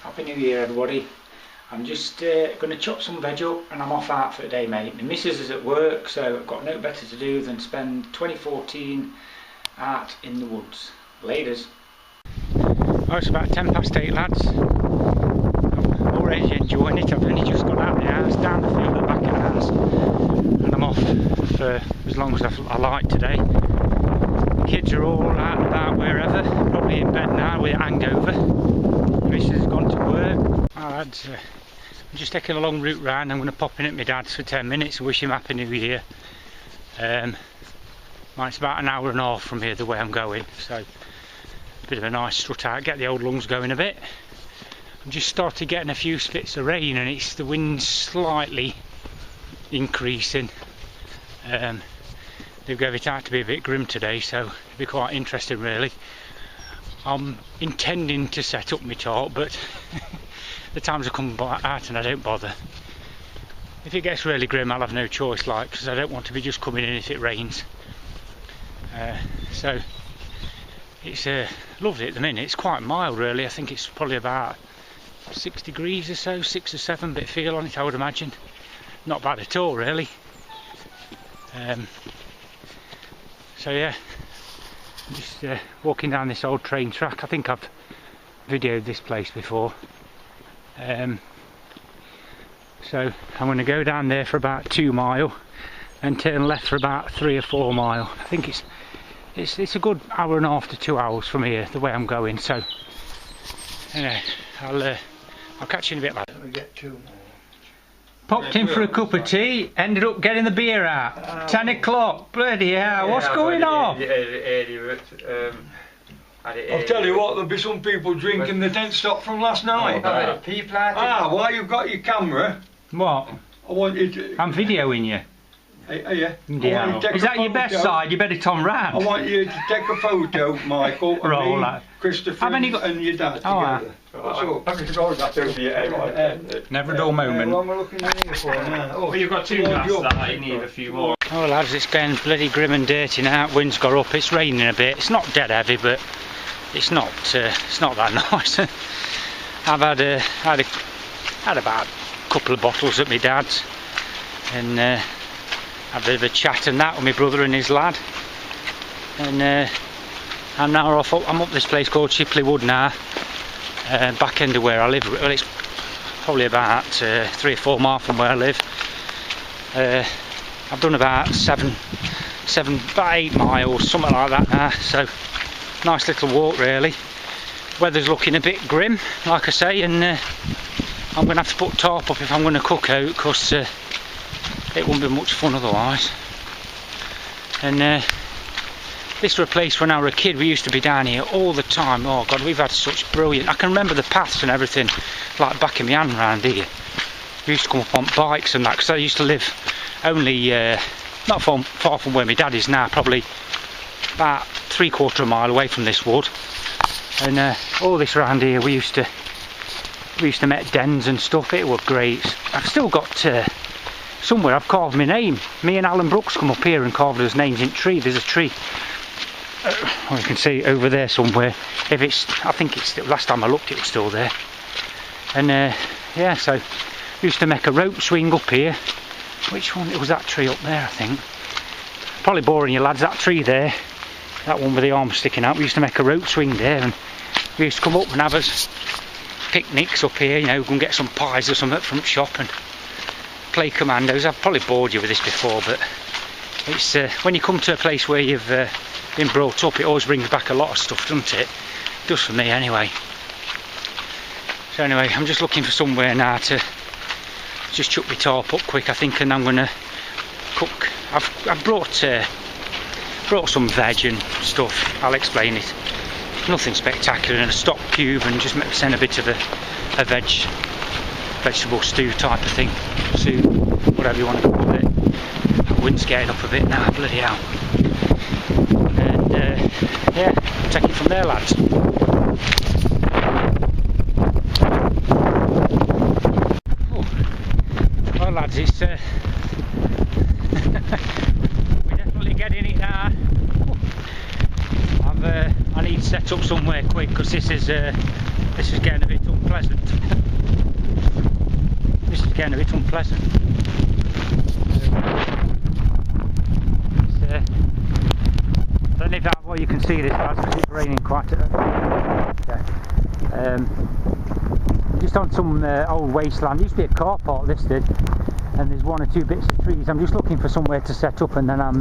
Happy New Year everybody. I'm just going to chop some veg up and I'm off out for the day, mate. My missus is at work, so I've got no better to do than spend 2014 out in the woods. Laters. Oh, it's about 8:10, lads. I'm already enjoying it. I've only just got out of the house, down the field at the back of the house, and I'm off for as long as I like today. The kids are all out and about wherever, probably in bed now with a hangover. The missus has gone to work. Oh, lads, I'm just taking a long route round. I'm going to pop in at my dad's for 10 minutes and wish him Happy New Year. It's about an hour and a half from here the way I'm going, so a bit of a nice strut out, get the old lungs going a bit. I've just started getting a few spits of rain and it's the wind's slightly increasing. They've given it out to be a bit grim today, so it'll be quite interesting really. I'm intending to set up my tarp, but the times have come out and I don't bother. If it gets really grim I'll have no choice, like, because I don't want to be just coming in if it rains. So it's lovely at the minute. It's quite mild really. I think it's probably about 6 degrees or so, 6 or 7, bit feel on it I would imagine. Not bad at all really. So yeah, I'm just walking down this old train track. I think I've videoed this place before. So I'm going to go down there for about 2 miles and turn left for about 3 or 4 miles. I think it's a good hour and a half to 2 hours from here the way I'm going. So anyway, I'll catch you in a bit later. We get 2 more. Popped in for a cup of tea, ended up getting the beer out. 10 o'clock, bloody hell, what's going on? I'll tell you what, there'll be some people drinking the tent stop from last night. While you've got your camera, What? I want you to... I'm videoing you. Yeah. Is that your best side? You better turn round. I want you to take a photo, Michael, Roll me, that. Christopher and your dad together. Never a dull moment. What am I looking in here for now? Well, you've got 2 glasses that, you need a few more. Oh lads, it's getting bloody grim and dirty now. Wind's got up, it's raining a bit. It's not dead heavy, but it's not that nice. I've had about a couple of bottles at my dad's and had a bit of a chat and that with my brother and his lad. And I'm now off. I'm up this place called Shipley Wood now, back end of where I live. Well, it's probably about 3 or 4 miles from where I live. I've done about 8 miles, something like that now. So nice little walk really. Weather's looking a bit grim, like I say, and I'm going to have to put tarp up if I'm going to cook out, because it won't be much fun otherwise. And this was a place when I was a kid, we used to be down here all the time. Oh god, we've had such brilliant... I can remember the paths and everything like back in my hand round here. We used to come up on bikes and that, because I used to live only not far from where my dad is now, probably about 3/4 mile away from this wood. And all this around here we used to make dens and stuff. It was great. I've still got somewhere I've carved my name. Me and Alan Brooks come up here and carved his names in tree. There's a tree. You can see over there somewhere. I think it's still, last time I looked it was still there. And yeah, so we used to make a rope swing up here. Which one? It was that tree up there, I think. Probably boring you lads, that tree there. That one with the arm sticking out. We used to make a rope swing there, and we used to come up and have us picnics up here, you know, go and get some pies or something from the shop and play commandos. I've probably bored you with this before, but it's when you come to a place where you've been brought up, it always brings back a lot of stuff, doesn't it? It does for me anyway. So anyway, I'm just looking for somewhere now to just chuck my tarp up quick, I think, and I'm going to cook. I've brought some veg and stuff. I'll explain it. Nothing spectacular, and a stock cube, and just send a bit of a vegetable stew type of thing, soup, whatever you want to call it. That wind's getting up a bit now, bloody hell. And yeah, take it from there, lads. Oh. Well lads, it's we're definitely getting it now. I need to set up somewhere quick, because this is getting a bit unpleasant. getting a bit unpleasant. I don't know if that, well, you can see this lads, because it's raining quite just on some old wasteland. There used to be a car park, this did, and there's one or two bits of trees. I'm just looking for somewhere to set up, and then I'm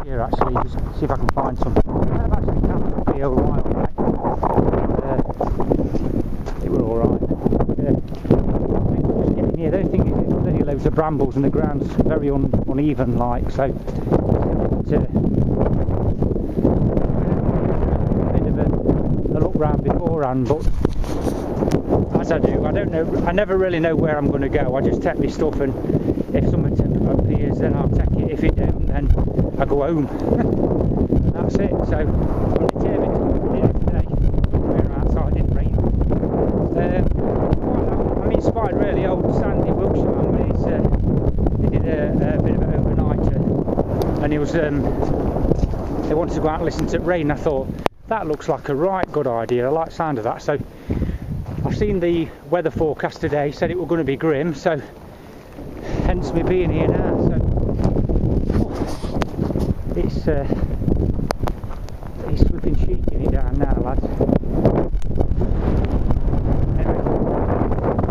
here actually, just see if I can find some. I've actually camped up here a while back. They were alright. Yeah, the only thing is there's bloody loads of brambles and the ground's very uneven like, so bit of a look round beforehand, but as I do, I don't know, I never really know where I'm going to go. I just take my stuff, and if something appears then I'll take it. If it don't, then I go home. And that's it. So I'm determined to do it today. We're outside in rain. I'm inspired really. Old Sandy Wiltshire man, when he did a bit of an overnighter, and he was they wanted to go out and listen to it rain. I thought that looks like a right good idea. I like the sound of that. So I've seen the weather forecast today, said it was going to be grim, so hence me being here now. So it's flipping sheeting it down now, lads. Anyway,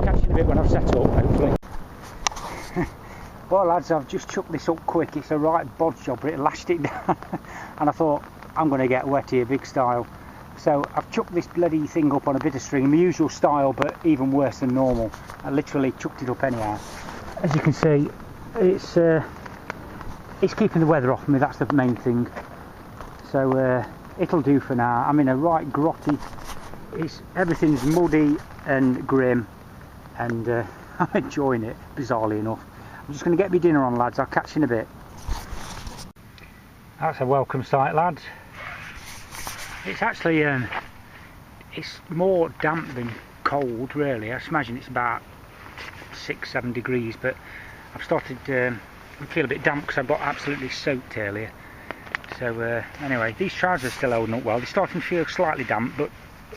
catch you in a bit when I've set up, hopefully. Well lads, I've just chucked this up quick. It's a right bodge job, but it lashed it down and I thought I'm going to get wet here big style. So I've chucked this bloody thing up on a bit of string, my usual style, but even worse than normal. I literally chucked it up anyhow. As you can see, it's keeping the weather off me, that's the main thing. So it'll do for now. I'm in a right grotty, everything's muddy and grim, and I'm enjoying it, bizarrely enough. I'm just going to get my dinner on, lads. I'll catch you in a bit. That's a welcome sight, lads. It's actually it's more damp than cold, really. I imagine it's about 6-7 degrees, but I've started I feel a bit damp because I got absolutely soaked earlier. So anyway, these trousers are still holding up well. They're starting to feel slightly damp, but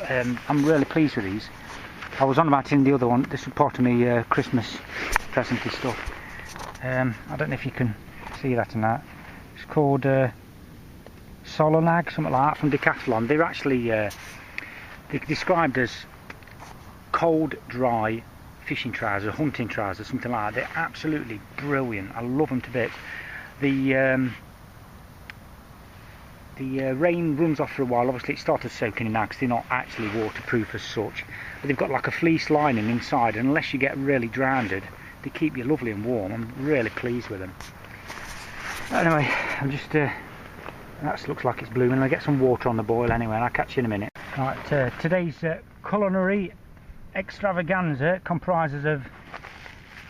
I'm really pleased with these. I was on about in the other one. This is part of me Christmas presenty stuff. I don't know if you can see that or not. It's called Solonag, something like that, from Decathlon. They're actually they're described as cold, dry fishing trousers, hunting trousers, something like that. They're absolutely brilliant. I love them to bits. The rain runs off for a while. Obviously it started soaking in now because they're not actually waterproof as such, but they've got like a fleece lining inside, and unless you get really drowned, they keep you lovely and warm. I'm really pleased with them. Anyway, I'm just that looks like it's blooming. I'll get some water on the boil anyway, and I'll catch you in a minute. Right, today's culinary extravaganza comprises of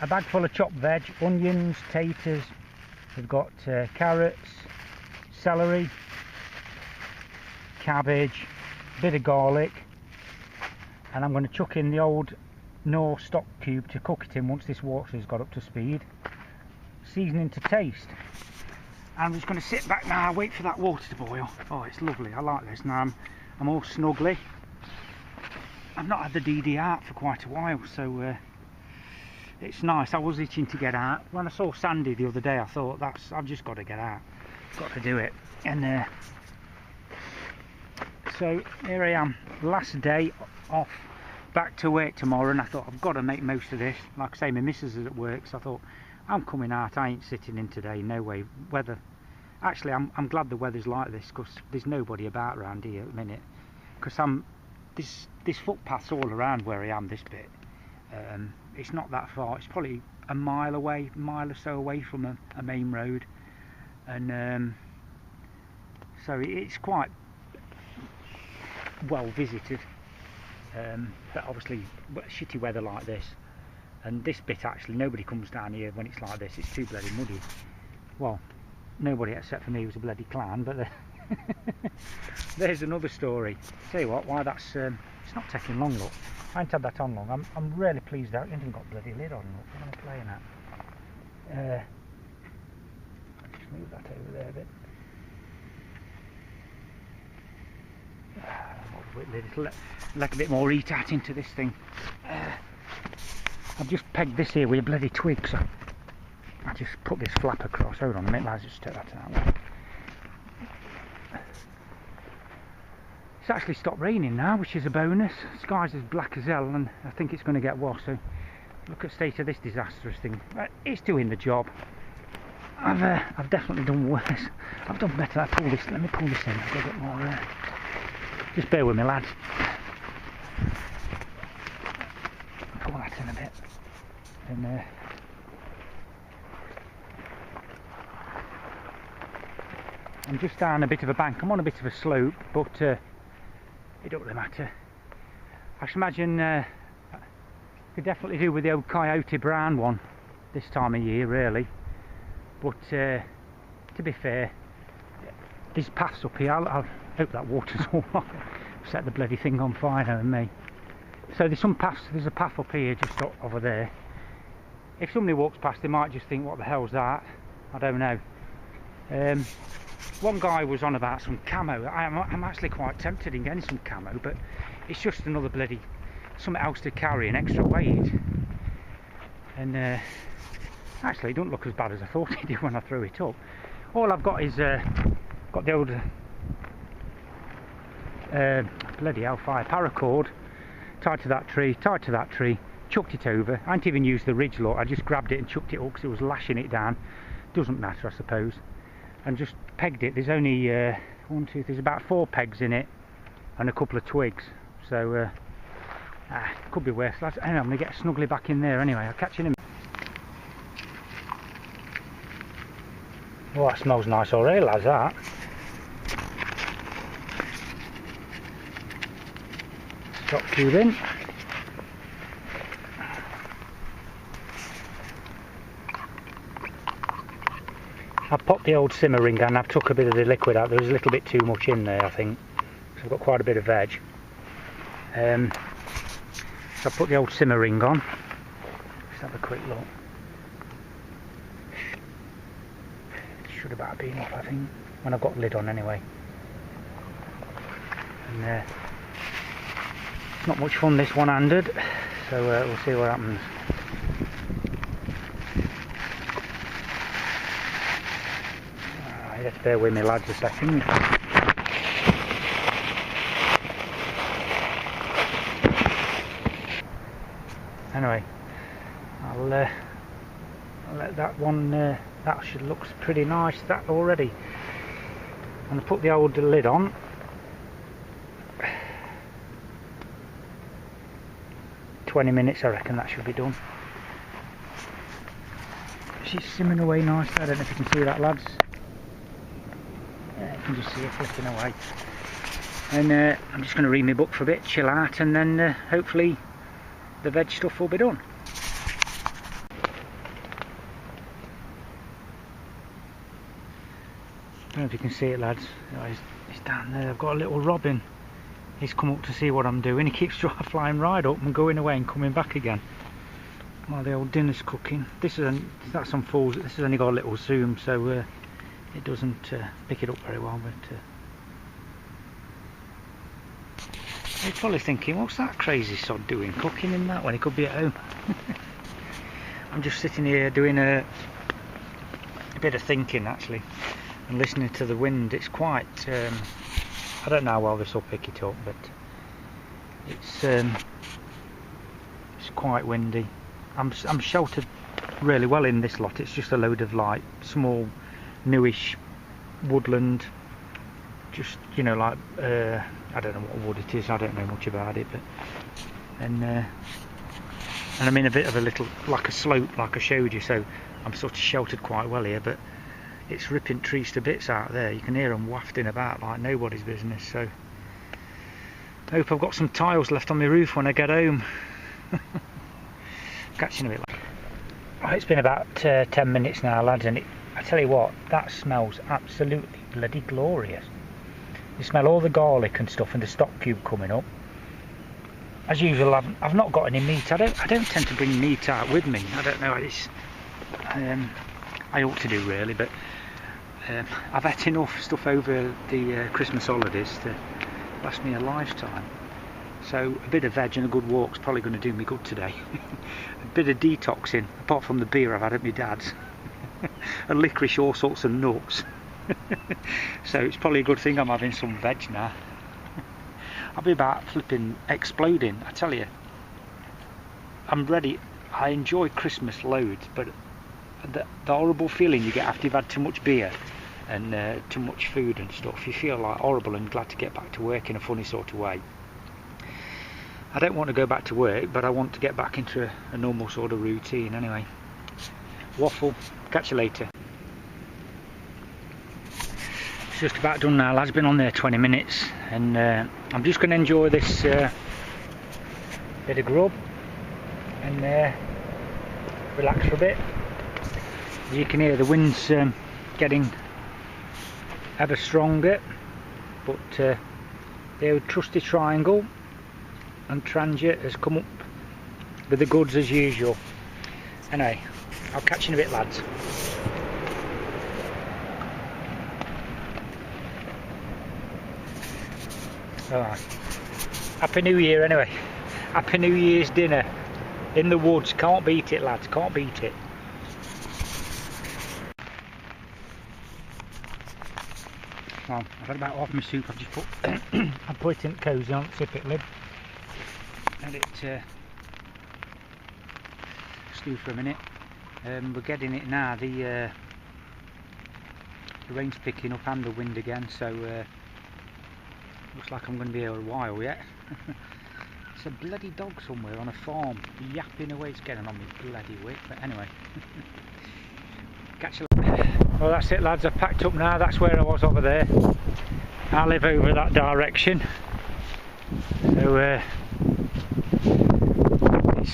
a bag full of chopped veg, onions, taters. We've got carrots, celery, cabbage, a bit of garlic, and I'm going to chuck in the old Knorr stock cube to cook it in once this water's got up to speed. Seasoning to taste. I'm just going to sit back now, wait for that water to boil. Oh, it's lovely. I like this. Now I'm all snuggly. I've not had the DD out for quite a while, so it's nice. I was itching to get out. When I saw Sandy the other day, I thought I've just got to get out. Got to do it. And so here I am, last day off, back to work tomorrow, and I thought I've got to make most of this. Like I say, my missus is at work, so I thought I'm coming out. I ain't sitting in today, no way. Weather, actually I'm glad the weather's like this, because there's nobody about around here at the minute, because this footpath's all around where I am, this bit. It's not that far, it's probably a mile away, mile or so away from a main road, and so it's quite well visited, but obviously shitty weather like this, and this bit actually nobody comes down here when it's like this. It's too bloody muddy. Well, nobody except for me who's a bloody clown, but there's another story. Tell you what, why that's it's not taking long. Look, I ain't had that on long. I'm really pleased that it hasn't got bloody lid on. Look, what am I playing at? I'll just move that over there a bit. It'll let a bit more heat out into this thing. I've just pegged this here with a bloody twig, so I just put this flap across. Hold on a minute, lads, just take that out. It's actually stopped raining now, which is a bonus. The sky's as black as hell, and I think it's going to get worse. So look at the state of this disastrous thing. It's doing the job. I've definitely done worse. I've done better. Let me pull this in. I've got a bit more. Just bear with me, lads. Pull that in a bit. And I'm just down a bit of a bank. I'm on a bit of a slope, but it don't really matter. I should imagine could definitely do with the old coyote brown one this time of year, really. But to be fair, these paths up here, I hope that water's all right. Set the bloody thing on fire now and me. So there's some paths. There's a path up here, just over there. If somebody walks past, they might just think, "What the hell's that?" I don't know. One guy was on about some camo. I'm actually quite tempted in getting some camo, but it's just another bloody something else to carry, an extra weight. And actually, it don't look as bad as I thought it did when I threw it up. All I've got is got the old bloody hellfire paracord tied to that tree, chucked it over. I hadn't even used the ridge lock. I just grabbed it and chucked it up because it was lashing it down. Doesn't matter, I suppose. And just pegged it. There's only there's about 4 pegs in it and a couple of twigs. So could be worse. Anyway, I'm going to get snugly back in there anyway. I'll catch you in a minute. Oh, that smells nice already, lads, that. Stock cube in. I've popped the old simmer ring and I've took a bit of the liquid out. There was a little bit too much in there, I think. So I've got quite a bit of veg. So I've put the old simmer ring on. Let's have a quick look. It should have about been off, I think, when I've got the lid on anyway. And it's not much fun this one-handed, so we'll see what happens. You have to bear with me, lads, a second. Anyway, I'll let that one. That should looks pretty nice. That already. And I put the old lid on. "20 minutes, I reckon that should be done." She's simmering away nice. I don't know if you can see that, lads. You can just see it flicking away. And I'm just going to read my book for a bit, chill out, and then hopefully the veg stuff will be done. I don't know if you can see it, lads. He's down there. I've got a little robin. He's come up to see what I'm doing. He keeps flying right up and going away and coming back again while the old dinner's cooking. That's on full. This has only got a little zoom, so it doesn't pick it up very well. But you're probably thinking, what's that crazy sod doing, cooking in that when he could be at home? I'm just sitting here doing a bit of thinking, actually, and listening to the wind. It's quite I don't know how well this will pick it up, but it's quite windy. I'm sheltered really well in this lot. It's just a load of like small newish woodland, just, you know, like I don't know what wood it is, I don't know much about it, but and I'm in a bit of a little, like a slope, like I showed you, so I'm sort of sheltered quite well here, but it's ripping trees to bits out there. You can hear them wafting about like nobody's business. So I hope I've got some tiles left on my roof when I get home. Catch you in a bit. Right, it's been about 10 minutes now, lads, and I tell you what, that smells absolutely bloody glorious. You smell all the garlic and stuff and the stock cube coming up. As usual, I've not got any meat. I don't tend to bring meat out with me. I don't know. I ought to do really, but I've had enough stuff over the Christmas holidays to last me a lifetime. So a bit of veg and a good walk's probably going to do me good today. A bit of detoxing, apart from the beer I've had at my dad's. And licorice, all sorts of nuts. So it's probably a good thing I'm having some veg now. I'll be about flipping exploding, I tell you. I'm ready. I enjoy Christmas loads, but the horrible feeling you get after you've had too much beer and too much food and stuff, you feel like horrible and glad to get back to work in a funny sort of way. I don't want to go back to work, but I want to get back into a normal sort of routine anyway. Waffle, catch you later. It's just about done now, lads. Been on there 20 minutes, and I'm just going to enjoy this bit of grub and relax for a bit. As you can hear, the wind's getting ever stronger, but the old trusty triangle and Transit has come up with the goods as usual. Anyway, I'll catch you in a bit, lads. Alright. Happy New Year anyway. Happy New Year's dinner in the woods. Can't beat it, lads, can't beat it. Well, I've had about half my soup. I've just put I put it in cosy on the tippet lid. Let it stew for a minute. We're getting it now. The rain's picking up and the wind again, so looks like I'm going to be here a while yet. It's a bloody dog somewhere on a farm yapping away. It's getting on me bloody wick, but anyway. Catch you later. Well, that's it, lads. I've packed up now. That's where I was over there. I live over that direction, so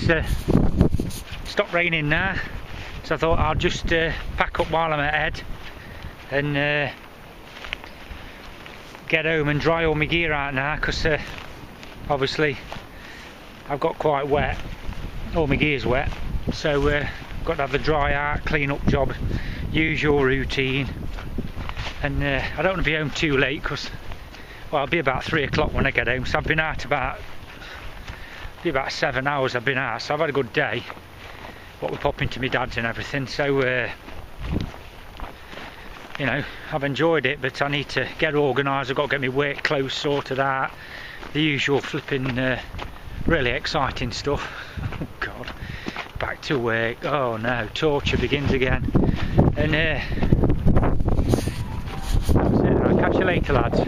it's stopped raining now, so I thought I'll just pack up while I'm ahead and get home and dry all my gear out now, because obviously I've got quite wet, all my gear's wet, so got to have the dry out, clean up job, usual routine. And I don't want to be home too late, because well, I'll be about 3 o'clock when I get home, so I've been out about 7 hours. I've been out, so I've had a good day. What we pop into my dad's and everything, so you know, I've enjoyed it, but I need to get organised. I've got to get my work clothes sorted out, the usual flipping really exciting stuff. Oh god, back to work. Oh no, torture begins again. And that's it. I'll catch you later, lads.